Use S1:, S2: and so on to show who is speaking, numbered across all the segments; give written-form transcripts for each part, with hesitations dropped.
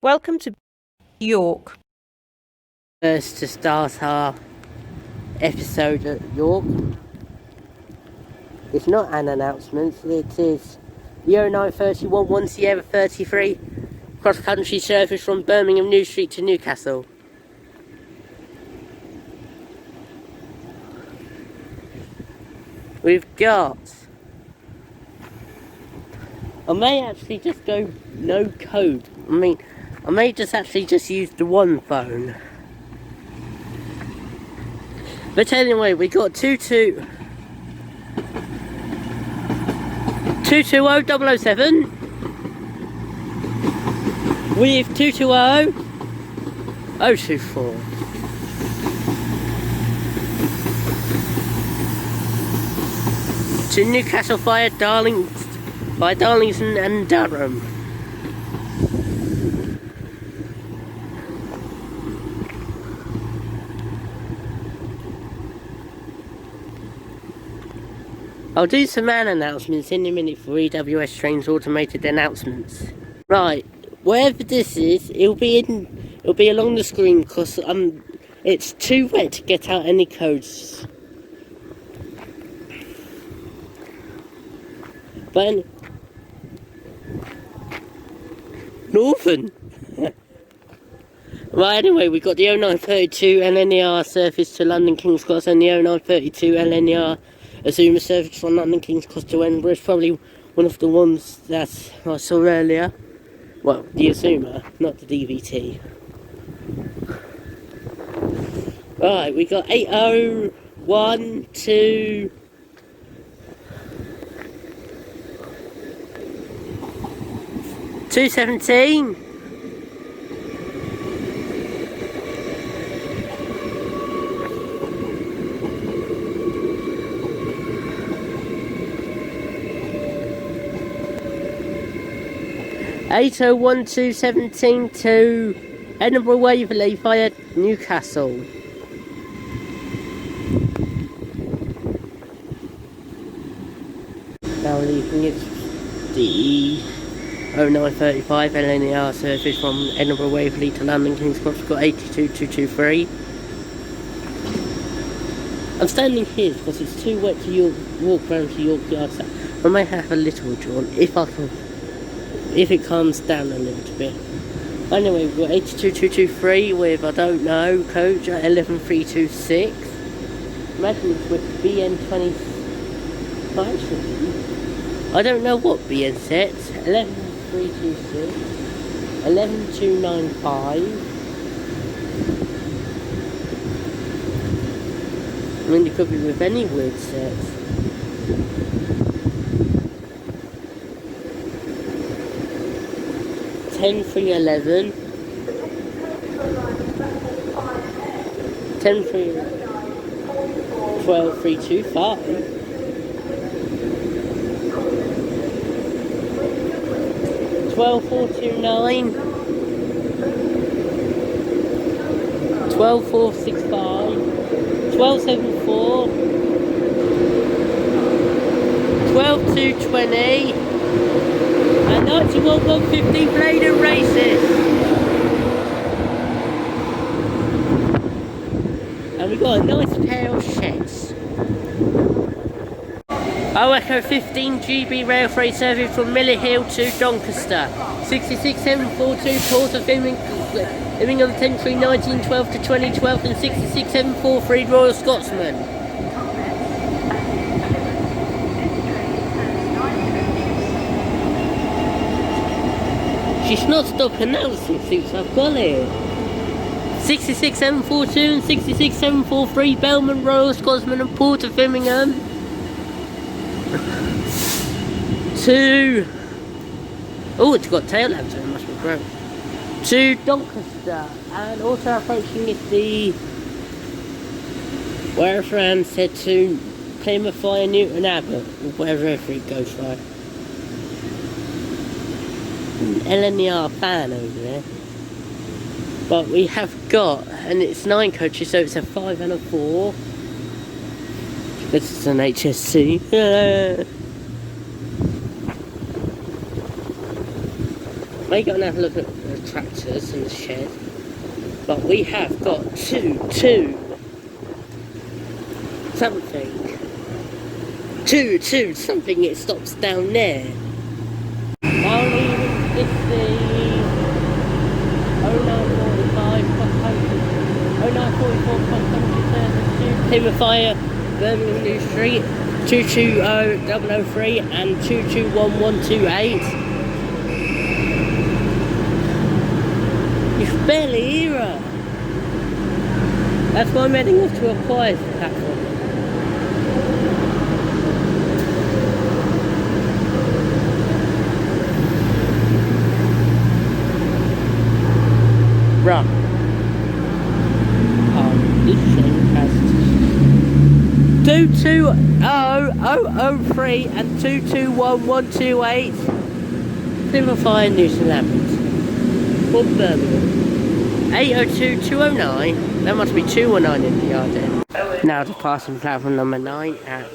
S1: Welcome to York.
S2: First to start our episode at York. It's not an announcement, it is the 0931 1 Sierra 33 cross country service from Birmingham New Street to Newcastle. We've got, I may actually just go no code. I may just actually just use the one phone. But anyway, we got 220007 with 220024. To Newcastle via Darlington and Durham. I'll do some man announcements in a minute for EWS Trains automated announcements. Right, wherever this is, it'll be along the screen because it's too wet to get out any codes. But Northern. Right, anyway, we got the 0932 LNER surface to London King's Cross and the 0932 LNER Azuma service from London King's Cross to Edinburgh. It's probably one of the ones that I saw earlier. Well, the Azuma, not the DVT. Right, we got 8012 217 801217 to Edinburgh Waverley via Newcastle. Now leaving it the 0935 LNER service from Edinburgh Waverley to London King's Cross. We've got 82223. I'm standing here because it's too wet to walk round to York Yard. So I may have a little drawn if it calms down a little bit. Anyway, we've got 82223 with, I don't know, coach at 11326. Imagine it's with BN25. I don't know what BN sets. 11326, 11295. I mean, it could be with any weird sets. 10311, 12325, 12429, 12465, 1274, 12220. And 91 bladed races. And we got a nice pair of sheds. Echo 15 GB rail freight service from Miller Hill to Doncaster. 66742 Port of Birmingham 10 1912 to 2012 and 66743 Royal Scotsman. She's not stopped announcing since I've got it. 66742 and 66743 Belmont, Royal Scotsman and Port of Birmingham. Oh, it's got tail lamps, so it must be broke. To Doncaster, and also approaching is the wherever said to Plymouth via Newton Abbot, or wherever it goes via. LNER fan over there. But we have got, and it's 9 coaches, so it's a 5 and a 4. This is an HSC. 1 We're going to have a look at the tractors in the shed. But we have got two, something, it stops down there. Now it's the 0945 0944 Fire, Birmingham New Street, 220003 and 221128. You can barely hear her. That's why I'm heading off to a quiet platform. Right. This thing has 220003 and 221128. Plymouth Fire, Newton Abbott. For Birmingham. 802209. There must be 219 in the yard then. Now departing platform number 9 at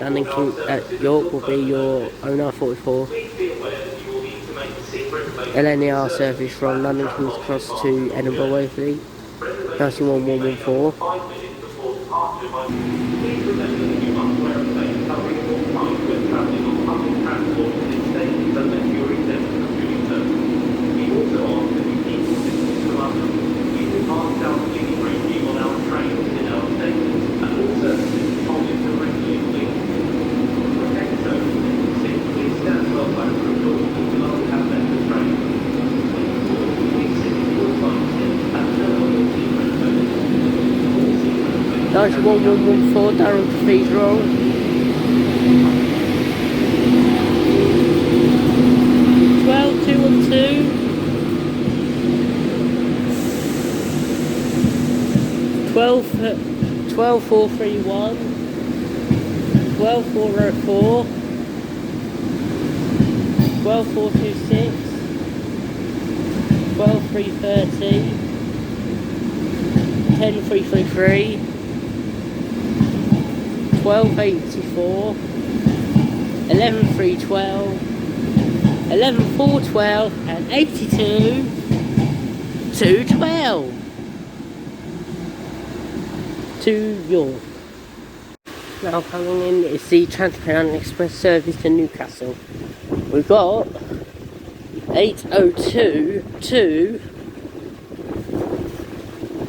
S2: London King at York will be your 0944 LNER service from London King's Cross to Edinburgh Waverley 91114. That's 1114 Darren Cathedral. Twelve two and two. 12431. 12404. 12426. 12330. 10333. 12884, 11312, 11412 and 82212 to York. Now coming in is the Transparent Express service to Newcastle. We've got 8022,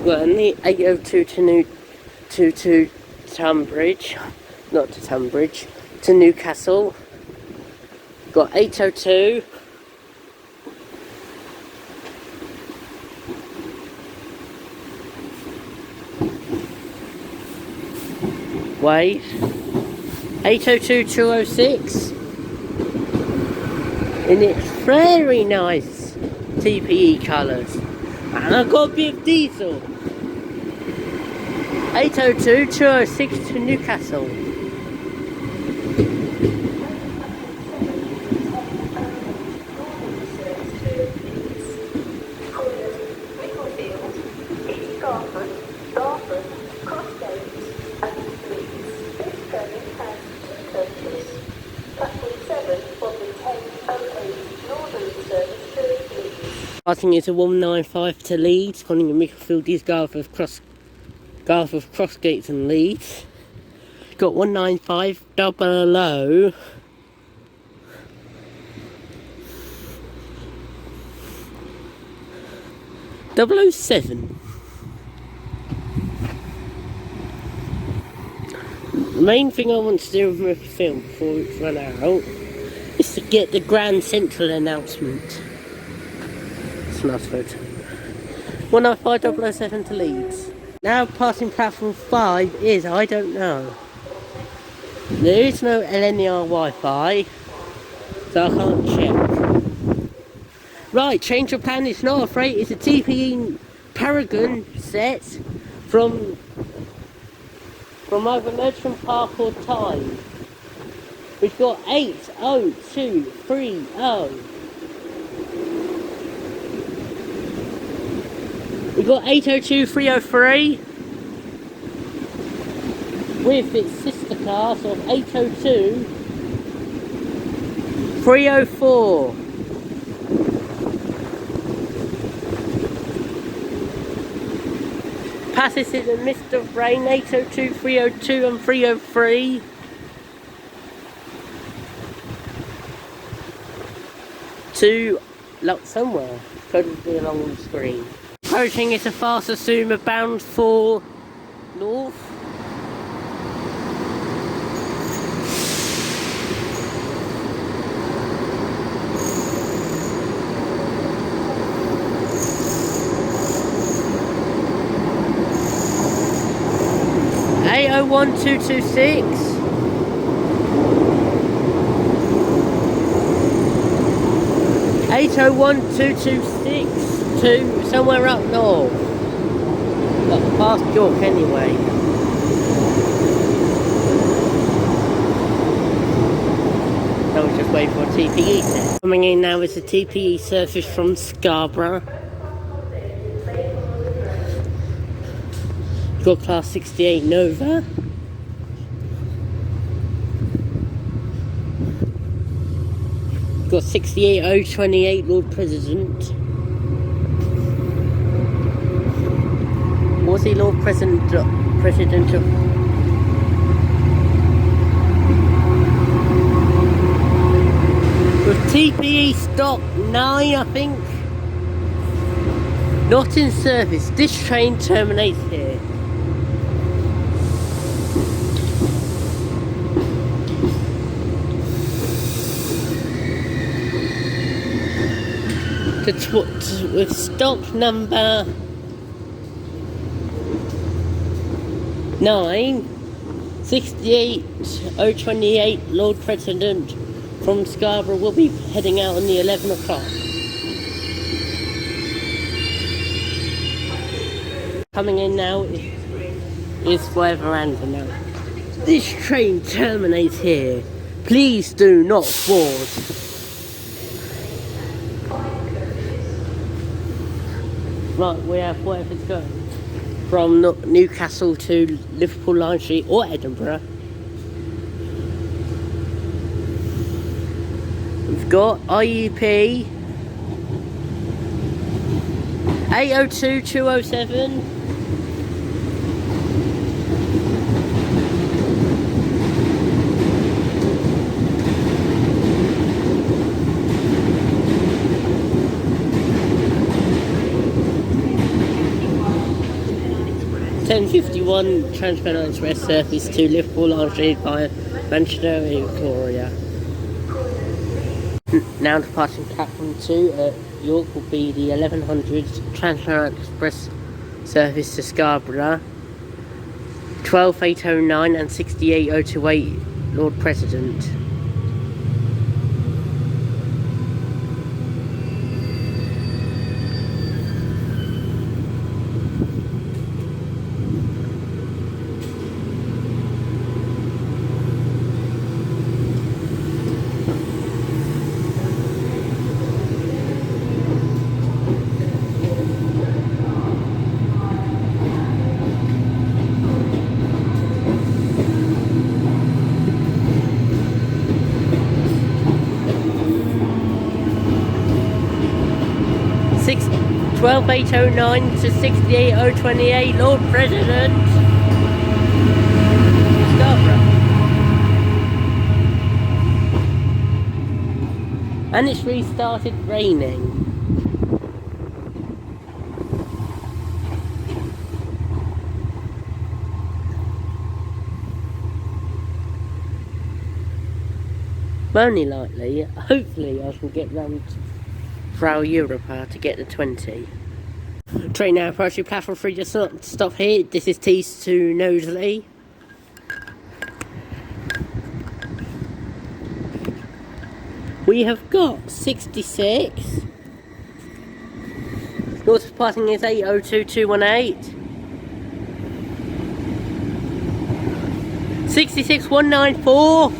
S2: well, 802 to Tunbridge, not to Tunbridge, to Newcastle. Got 802. Wait. 802 206. In its very nice TPE colours. And I've got a bit of diesel. 802 206 to Newcastle. Passing is a 195 to Leeds, calling the Micklefieldies, Garth of Crossgates and Leeds. Got 195 double O. Double 007. The main thing I want to do with my film before it's run out is to get the Grand Central announcement. Snufford. 195 007 to Leeds. Now passing platform 5 is, I don't know. There is no LNER Wi-Fi, so I can't check. Right, change of plan, it's not a freight, it's a TPE Paragon set from either Merchant Park or Time. We've got 80230. We've got 802303 with its sister class of 802304. Passes in the mist of rain, 802, 302 and 303. To somewhere, probably along the screen. Approaching is a faster zoomer bound for north. Eight oh one two two six. 801-226 to somewhere up north. But past York anyway. Now we're just waiting for a TPE test. Coming in now is a TPE surface from Scarborough. Got class 68 Nova. Got 68028 Lord President. Was he Lord President of with TPE stock 9, I think. Not in service. This train terminates here. With stock number 9, 68028 Lord President from Scarborough will be heading out on the 11 o'clock. Coming in now is Weatheranda now. This train terminates here. Please do not board. Right, we have whatever's going from Newcastle to Liverpool Line Street or Edinburgh. We've got IUP 802-207. £10.51 Transcontinental Express service to Liverpool Line Street via Manchester and Victoria. Now departing platform 2 at York will be the 1100 Transcontinental Express service to Scarborough, 12809 and 68028 Lord President. Six 12809 to 68028 Lord President. Scarborough. And it's restarted raining. Only lightly. Hopefully I can get round to Frau Europa to get the 20. Train now approaching platform 3, just stop here. This is Tees to Knowsley. We have got 66. North departing is 802218. 66194.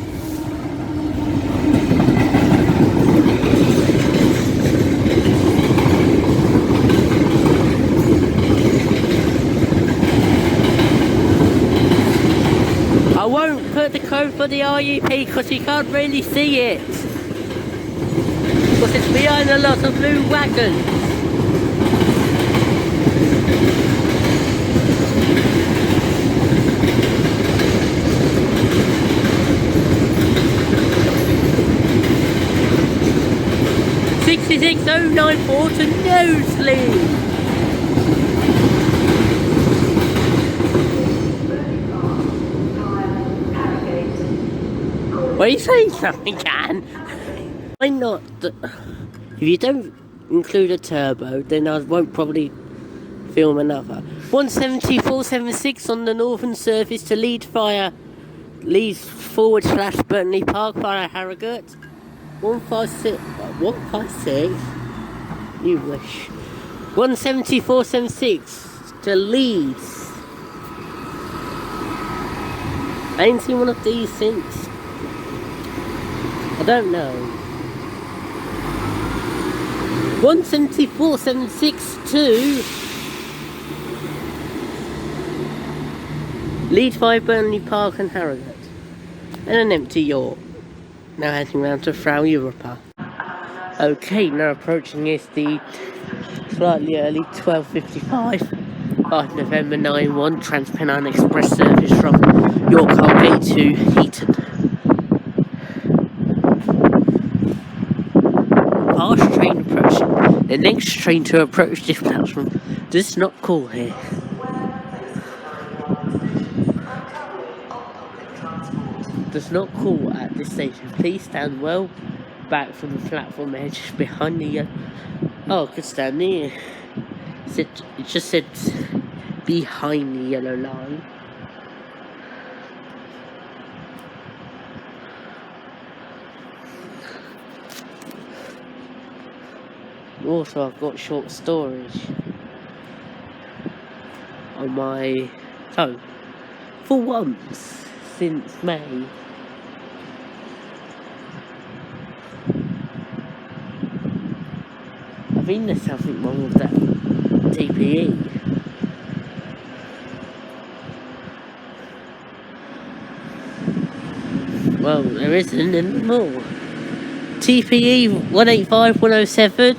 S2: I won't put the code for the RUP because you can't really see it. Because it's behind a lot of blue wagons. 094 to Knowsley. What are you saying something, Can? Why not? If you don't include a turbo, then I won't probably film another. 174.76 on the northern surface to Leeds forward / Burnley Park via Harrogate. 156? You wish. 174.76 to Leeds. I ain't seen one of these since. I don't know. 174.76 to Leeds via Burnley Park and Harrogate. And an empty York. Now heading round to Frau Europa. Okay, now approaching is the slightly early 12:55 5 November 91 Transpennine Express service from York Holgate to Heaton. Fast train approaching. The next train to approach this platform does not call here. Does not call at this station. Please stand well back from the platform edge behind the oh, I could stand near. It just said behind the yellow line. Also, I've got short storage on my phone for once since May. I think there's something wrong with that TPE. Well, there isn't anymore. TPE 185-107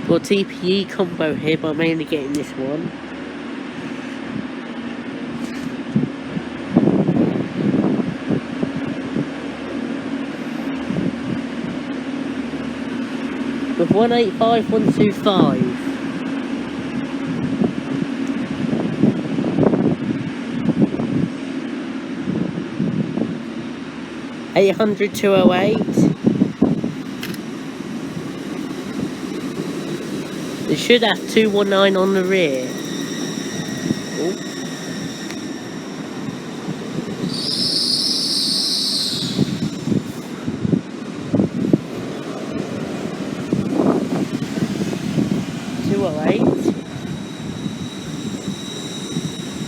S2: or TPE combo here, but I'm mainly getting this one. With 185-125. (800-208). They should have 219 on the rear. Oh.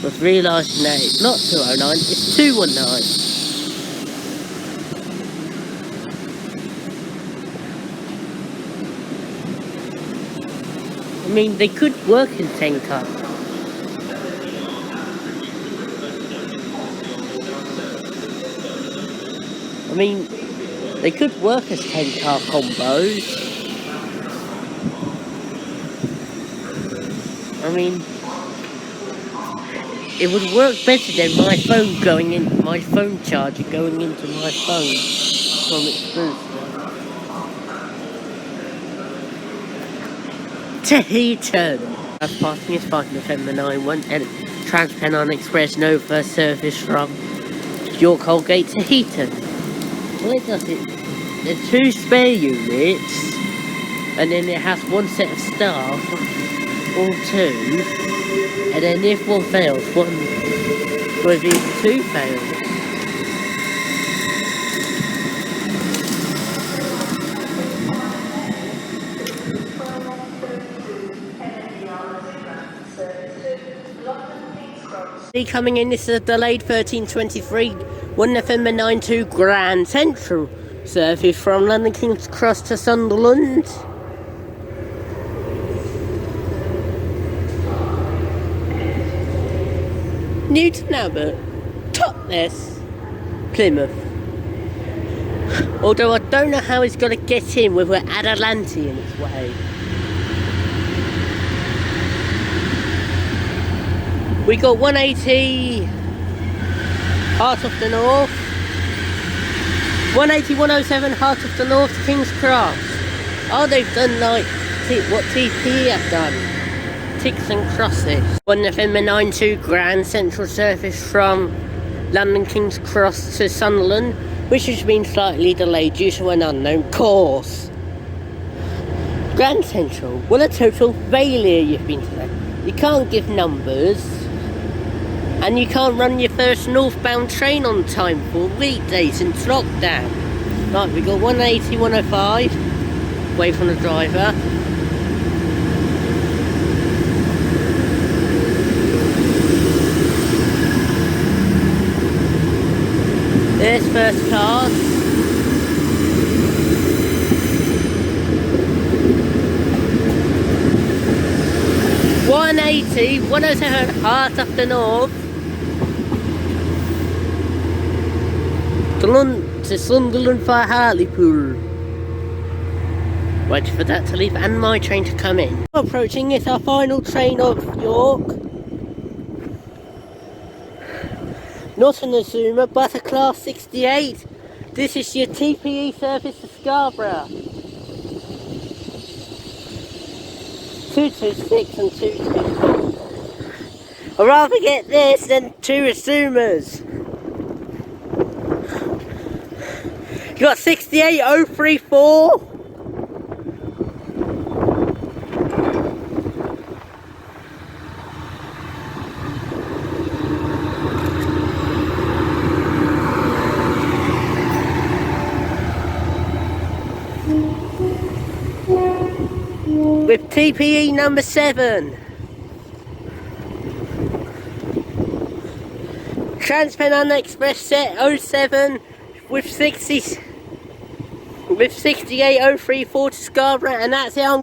S2: Was realising that it's not 209, it's 219. I mean, they could work in 10 car. I mean, they could work as 10 car combos. I mean, it would work better than my phone charger going into my phone from its booster. To Heaton. That's passing is 5 November 91 and Transpennine Express Nova service from York Holgate to Heaton. Well, it does it. There's 2 spare units, and then it has 1 set of staff, or 2, and then if one fails, well, if 2 fail. Coming in, this is a delayed 13:23 1 November 92 Grand Central service from London King's Cross to Sunderland. Newton Abbot, Totnes, Plymouth. Although I don't know how it's going to get in with an Adelante in its way. We got 180 Heart of the North, 180, 107, Heart of the North, King's Cross. Oh, they've done like what TPE have done. Ticks and crosses. 1 November 92, Grand Central service from London King's Cross to Sunderland, which has been slightly delayed due to an unknown cause. Grand Central, what a total failure you've been today. You can't give numbers, and you can't run your first northbound train on time for weekdays in lockdown. Right, we got 180, 105, away from the driver. There's first class. $180, 107, Heart of the North. To Sunderland for Hartlepool. Waiting for that to leave and my train to come in. Approaching is our final train of York. Not an Azuma, but a Class 68. This is your TPE service to Scarborough. 226 and 224. I'd rather get this than 2 Azumas. You got 68034. With TPE number 7. Transpennine Express set 07 with 68034 to Scarborough, and that's it.